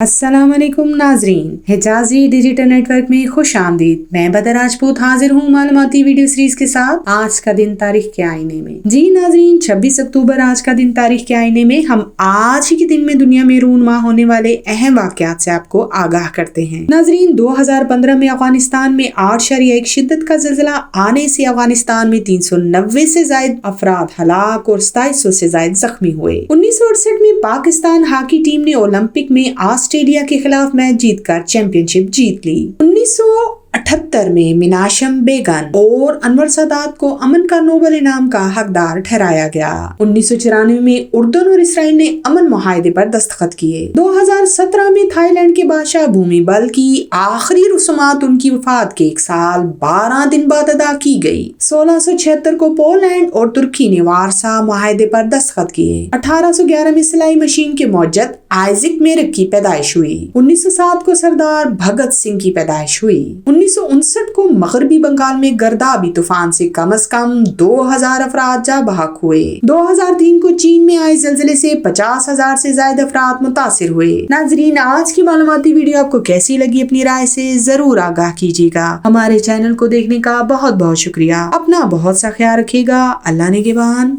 अस्सलाम वालेकुम नाजरीन, हिजाजी डिजिटल नेटवर्क में खुश आमदीद। मैं बदर राजपूत हाजिर हूँ मालूमाती वीडियो सीरीज के साथ। आज का दिन तारीख के आईने में। जी नाजरीन, 26 अक्टूबर आज का दिन तारीख के आईने में हम आज ही के दिन में दुनिया में रूनमा होने वाले अहम वाकयात से आपको आगाह करते हैं। नाजरीन, 2015 में अफगानिस्तान में 8.1 शिद्दत का जिल्जिला आने से अफगानिस्तान में 390 से ज्यादा अफराद हलाक और 2700 से ज्यादा जख्मी हुए। 1968 में पाकिस्तान हॉकी टीम ने ओलंपिक में ऑस्ट्रेलिया के खिलाफ मैच जीतकर चैंपियनशिप जीत ली। 1978 में मिनाशम बेगन और अनवर सादात को अमन का नोबेल इनाम का हकदार ठहराया गया। 1994 में उर्दन और इसराइल ने अमन मुआहदे पर दस्तखत किए। 2017 में थाईलैंड के बादशाह भूमिबल की आखिरी रसूमात उनकी वफात के 1 साल 12 दिन बाद अदा की गई। 1676 को पोलैंड और तुर्की ने वारसा मुआहदे पर दस्तखत किए। 1811 में सिलाई मशीन के मौजद आइजक मेरिक की पैदाइश हुई। 1907 को सरदार भगत सिंह की पैदाइश हुई। 1959 को मगरबी बंगाल में गर्दाबी तूफान से कम 2000 अफराद जा बहक हुए। 2003 को चीन में आए ज़लज़ले से 50,000 से ज्यादा अफराद मुतासिर हुए। नाजरीन, आज की मालूमाती वीडियो आपको कैसी लगी, अपनी राय से जरूर आगाह कीजिएगा। हमारे चैनल को देखने का बहुत बहुत शुक्रिया। अपना बहुत सा ख्याल रखिएगा। अल्लाह निगहबान।